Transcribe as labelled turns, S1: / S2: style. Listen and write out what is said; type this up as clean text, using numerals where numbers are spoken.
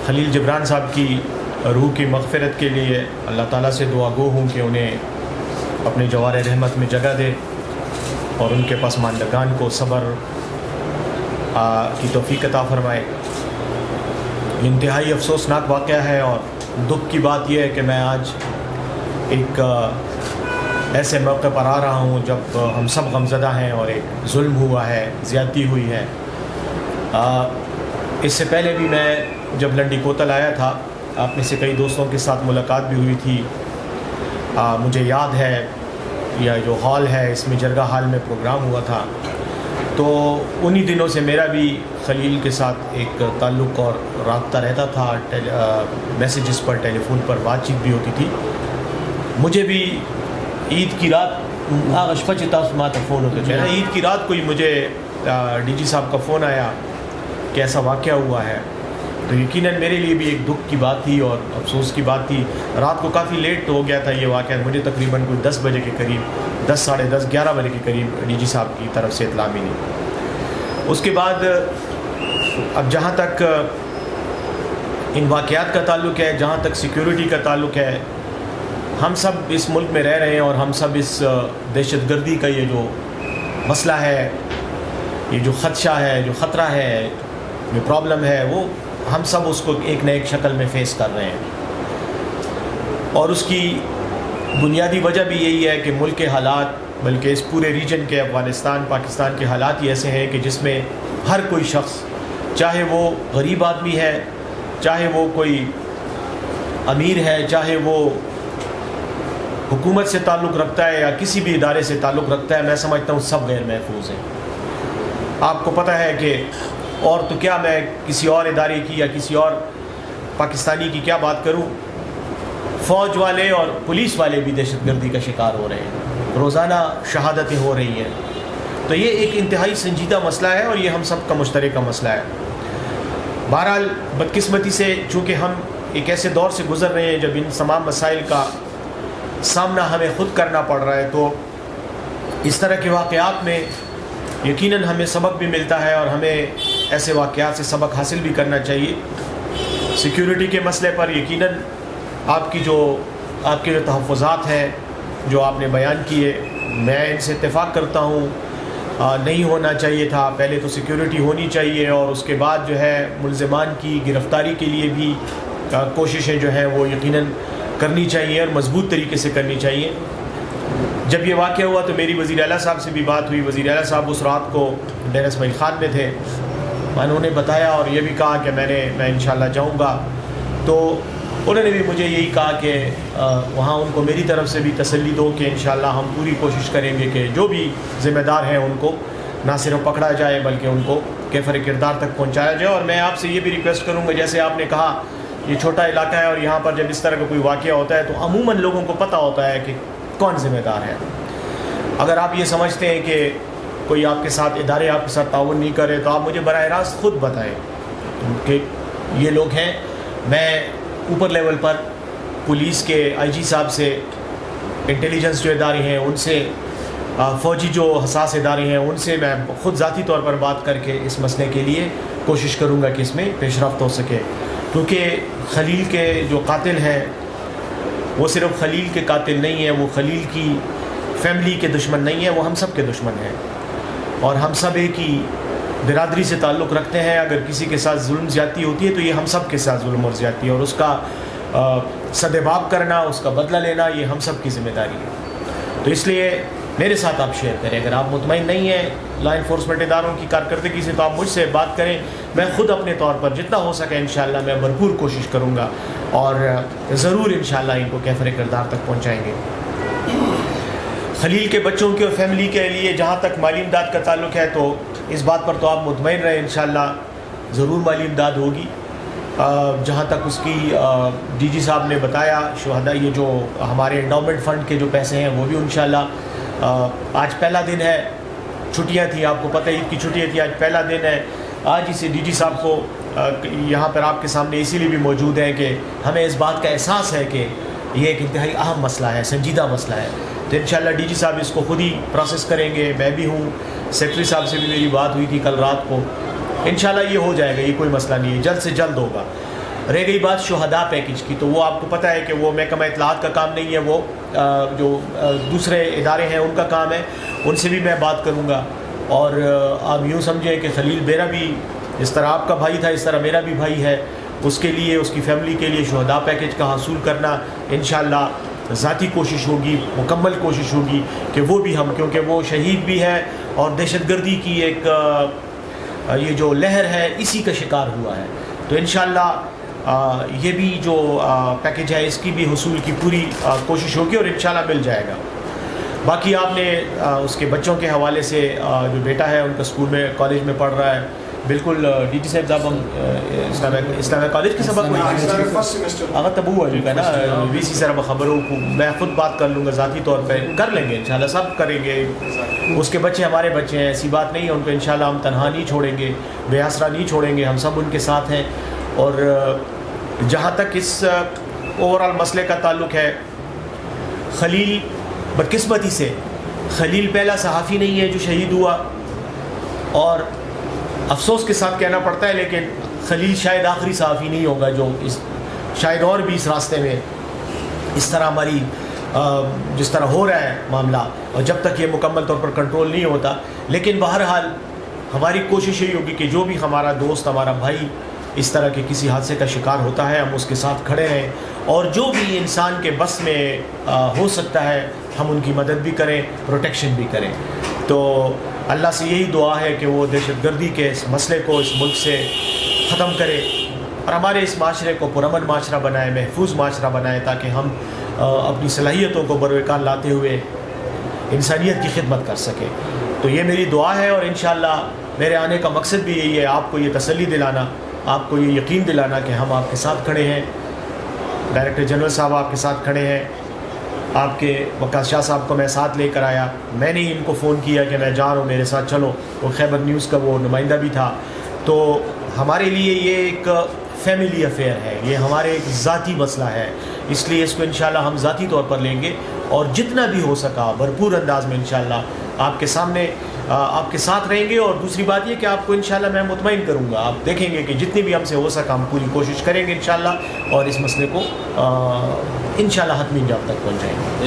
S1: خلیل جبران صاحب کی روح کی مغفرت کے لیے اللہ تعالیٰ سے دعا گو ہوں کہ انہیں اپنے جوار رحمت میں جگہ دے اور ان کے پسماندگان کو صبر کی توفیق عطا فرمائے۔ انتہائی افسوسناک واقعہ ہے اور دکھ کی بات یہ ہے کہ میں آج ایک ایسے موقع پر آ رہا ہوں جب ہم سب غمزدہ ہیں اور ایک ظلم ہوا ہے، زیادتی ہوئی ہے۔ اس سے پہلے بھی میں جب لنڈی کوتل آیا تھا، آپ میں سے کئی دوستوں کے ساتھ ملاقات بھی ہوئی تھی۔ مجھے یاد ہے یا جو ہال ہے اس میں جرگہ ہال میں پروگرام ہوا تھا، تو انہی دنوں سے میرا بھی خلیل کے ساتھ ایک تعلق اور رابطہ رہتا تھا، میسیجز پر، ٹیلی فون پر بات چیت بھی ہوتی تھی۔ مجھے بھی عید کی رات فون ہوتے تھے، عید کی رات کو ہی مجھے ڈی جی صاحب کا فون آیا کہ ایسا واقعہ ہوا ہے، تو یقیناً میرے لیے بھی ایک دکھ کی بات تھی اور افسوس کی بات تھی۔ رات کو کافی لیٹ ہو گیا تھا یہ واقعہ، مجھے تقریباً کوئی 10 بجے کے قریب، 10 ساڑھے 10 11 بجے کے قریب ڈی جی صاحب کی طرف سے اطلاع ملی۔ اس کے بعد اب جہاں تک ان واقعات کا تعلق ہے، جہاں تک سیکیورٹی کا تعلق ہے، ہم سب اس ملک میں رہ رہے ہیں اور ہم سب اس دہشت گردی کا یہ جو مسئلہ ہے، یہ جو خدشہ ہے، جو خطرہ ہے، جو پرابلم ہے، وہ ہم سب اس کو ایک نہ ایک شکل میں فیس کر رہے ہیں۔ اور اس کی بنیادی وجہ بھی یہی ہے کہ ملک کے حالات، بلکہ اس پورے ریجن کے افغانستان پاکستان کے حالات ہی ایسے ہیں کہ جس میں ہر کوئی شخص، چاہے وہ غریب آدمی ہے، چاہے وہ کوئی امیر ہے، چاہے وہ حکومت سے تعلق رکھتا ہے یا کسی بھی ادارے سے تعلق رکھتا ہے، میں سمجھتا ہوں سب غیر محفوظ ہیں۔ آپ کو پتہ ہے کہ اور تو کیا میں کسی اور ادارے کی یا کسی اور پاکستانی کی کیا بات کروں، فوج والے اور پولیس والے بھی دہشت گردی کا شکار ہو رہے ہیں، روزانہ شہادتیں ہو رہی ہیں۔ تو یہ ایک انتہائی سنجیدہ مسئلہ ہے اور یہ ہم سب کا مشترکہ مسئلہ ہے۔ بہرحال بدقسمتی سے چونکہ ہم ایک ایسے دور سے گزر رہے ہیں جب ان تمام مسائل کا سامنا ہمیں خود کرنا پڑ رہا ہے، تو اس طرح کے واقعات میں یقیناً ہمیں سبق بھی ملتا ہے اور ہمیں ایسے واقعات سے سبق حاصل بھی کرنا چاہیے۔ سیکیورٹی کے مسئلے پر یقیناً آپ کے جو تحفظات ہیں جو آپ نے بیان کیے، میں ان سے اتفاق کرتا ہوں، نہیں ہونا چاہیے تھا۔ پہلے تو سیکیورٹی ہونی چاہیے اور اس کے بعد جو ہے ملزمان کی گرفتاری کے لیے بھی کوششیں جو ہیں وہ یقیناً کرنی چاہیے اور مضبوط طریقے سے کرنی چاہیے۔ جب یہ واقعہ ہوا تو میری وزیر اعلیٰ صاحب سے بھی بات ہوئی۔ وزیر اعلیٰ صاحب اس رات کو ڈیرہ اسماعیل خان میں تھے، انہوں نے بتایا اور یہ بھی کہا کہ میں انشاءاللہ جاؤں گا۔ تو انہوں نے بھی مجھے یہی کہا کہ وہاں ان کو میری طرف سے بھی تسلی دو کہ انشاءاللہ ہم پوری کوشش کریں گے کہ جو بھی ذمہ دار ہیں ان کو نہ صرف پکڑا جائے بلکہ ان کو کیفر کردار تک پہنچایا جائے۔ اور میں آپ سے یہ بھی ریکویسٹ کروں گا، جیسے آپ نے کہا یہ چھوٹا علاقہ ہے اور یہاں پر جب اس طرح کا کوئی واقعہ ہوتا ہے تو عموماً لوگوں کو پتہ ہوتا ہے کہ کون ذمہ دار ہے۔ اگر آپ یہ سمجھتے ہیں کہ کوئی آپ کے ساتھ ادارے آپ کے ساتھ تعاون نہیں کرے تو آپ مجھے براہ راست خود بتائیں کہ یہ لوگ ہیں۔ میں اوپر لیول پر پولیس کے آئی جی صاحب سے، انٹیلیجنس جو ادارے ہیں ان سے، فوجی جو حساس ادارے ہیں ان سے میں خود ذاتی طور پر بات کر کے اس مسئلے کے لیے کوشش کروں گا کہ اس میں پیش رفت ہو سکے، کیونکہ خلیل کے جو قاتل ہیں وہ صرف خلیل کے قاتل نہیں ہیں، وہ خلیل کی فیملی کے دشمن نہیں ہیں، وہ ہم سب کے دشمن ہیں اور ہم سب ایک ہی برادری سے تعلق رکھتے ہیں۔ اگر کسی کے ساتھ ظلم زیادتی ہوتی ہے تو یہ ہم سب کے ساتھ ظلم اور زیادتی ہے اور اس کا سدباب کرنا، اس کا بدلہ لینا، یہ ہم سب کی ذمہ داری ہے۔ تو اس لیے میرے ساتھ آپ شیئر کریں۔ اگر آپ مطمئن نہیں ہیں لا انفورسمنٹ اداروں کی کارکردگی سے تو آپ مجھ سے بات کریں، میں خود اپنے طور پر جتنا ہو سکے انشاءاللہ میں بھرپور کوشش کروں گا اور ضرور انشاءاللہ ان کو کیفر کردار تک پہنچائیں گے۔ خلیل کے بچوں کے اور فیملی کے لیے جہاں تک مالی امداد کا تعلق ہے تو اس بات پر تو آپ مطمئن رہیں، انشاءاللہ ضرور مالی امداد ہوگی۔ جہاں تک اس کی ڈی جی صاحب نے بتایا، شہداء یہ جو ہمارے انڈاؤمنٹ فنڈ کے جو پیسے ہیں وہ بھی انشاءاللہ، آج پہلا دن ہے، چھٹیاں تھیں، آپ کو پتہ عید کی چھٹیاں تھیں، آج پہلا دن ہے۔ آج ہی سے ڈی جی صاحب کو یہاں پر آپ کے سامنے اسی لیے بھی موجود ہیں کہ ہمیں اس بات کا احساس ہے کہ یہ ایک انتہائی اہم مسئلہ ہے، سنجیدہ مسئلہ ہے۔ تو انشاءاللہ ڈی جی صاحب اس کو خود ہی پروسیس کریں گے، میں بھی ہوں، سیکرٹری صاحب سے بھی میری بات ہوئی تھی کل رات کو، انشاءاللہ یہ ہو جائے گا، یہ کوئی مسئلہ نہیں ہے، جلد سے جلد ہوگا۔ رہ گئی بات شہداء پیکج کی، تو وہ آپ کو پتہ ہے کہ وہ محکمہ اطلاعات کا کام نہیں ہے، وہ جو دوسرے ادارے ہیں ان کا کام ہے، ان سے بھی میں بات کروں گا. اور آپ یوں سمجھیں کہ خلیل میرا بھی جس طرح آپ کا بھائی تھا اس طرح میرا بھی بھائی ہے، اس کے لیے اس کی فیملی کے لیے شہداء پیکج کا حصول کرنا انشاءاللہ ذاتی کوشش ہوگی، مکمل کوشش ہوگی کہ وہ بھی ہم، کیونکہ وہ شہید بھی ہے اور دہشت گردی کی ایک یہ جو لہر ہے اسی کا شکار ہوا ہے. تو انشاءاللہ یہ بھی جو پیکج ہے اس کی بھی حصول کی پوری کوشش ہوگی اور انشاءاللہ مل جائے گا. باقی آپ نے اس کے بچوں کے حوالے سے جو بیٹا ہے ان کا اسکول میں کالج میں پڑھ رہا ہے، بالکل ڈی ٹی صاحب ہم اسلامیہ کالج کے سبق میں اگر تب ہوا جو ہے نا وی سی سر خبروں کو میں خود بات کر لوں گا ذاتی طور پہ، کر لیں گے انشاءاللہ، سب کریں گے. اس کے بچے ہمارے بچے ہیں، ایسی بات نہیں ہے، ان کو انشاءاللہ ہم تنہا نہیں چھوڑیں گے، بے آسرا نہیں چھوڑیں گے، ہم سب ان کے ساتھ ہیں. اور جہاں تک اس اوورال مسئلے کا تعلق ہے، خلیل بدقسمتی سے خلیل پہلا صحافی نہیں ہے جو شہید ہوا، اور افسوس کے ساتھ کہنا پڑتا ہے لیکن خلیل شاید آخری صحافی نہیں ہوگا جو شاید اور بھی اس راستے میں اس طرح ہماری جس طرح ہو رہا ہے معاملہ، اور جب تک یہ مکمل طور پر کنٹرول نہیں ہوتا. لیکن بہرحال ہماری کوشش یہی ہوگی کہ جو بھی ہمارا دوست ہمارا بھائی اس طرح کے کسی حادثے کا شکار ہوتا ہے ہم اس کے ساتھ کھڑے رہیں، اور جو بھی انسان کے بس میں ہو سکتا ہے ہم ان کی مدد بھی کریں، پروٹیکشن بھی کریں. تو اللہ سے یہی دعا ہے کہ وہ دہشت گردی کے اس مسئلے کو اس ملک سے ختم کرے اور ہمارے اس معاشرے کو پرامن معاشرہ بنائے، محفوظ معاشرہ بنائے، تاکہ ہم اپنی صلاحیتوں کو بروقار لاتے ہوئے انسانیت کی خدمت کر سکیں. تو یہ میری دعا ہے، اور انشاءاللہ میرے آنے کا مقصد بھی یہی ہے، آپ کو یہ تسلی دلانا، آپ کو یہ یقین دلانا کہ ہم آپ کے ساتھ کھڑے ہیں. ڈائریکٹر جنرل صاحب آپ کے ساتھ کھڑے ہیں، آپ کے وقاص شاہ صاحب کو میں ساتھ لے کر آیا، میں نے ان کو فون کیا کہ میں جا رہا ہوں میرے ساتھ چلو، وہ خیبر نیوز کا وہ نمائندہ بھی تھا. تو ہمارے لیے یہ ایک فیملی افیئر ہے، یہ ہمارے ایک ذاتی مسئلہ ہے، اس لیے اس کو انشاءاللہ ہم ذاتی طور پر لیں گے، اور جتنا بھی ہو سکا بھرپور انداز میں انشاءاللہ آپ کے سامنے آپ کے ساتھ رہیں گے. اور دوسری بات یہ کہ آپ کو انشاءاللہ میں مطمئن کروں گا، آپ دیکھیں گے کہ جتنی بھی ہم سے ہو سکا ہم پوری کوشش کریں گے انشاءاللہ، اور اس مسئلے کو انشاءاللہ حتمی انجام تک پہنچائیں گے.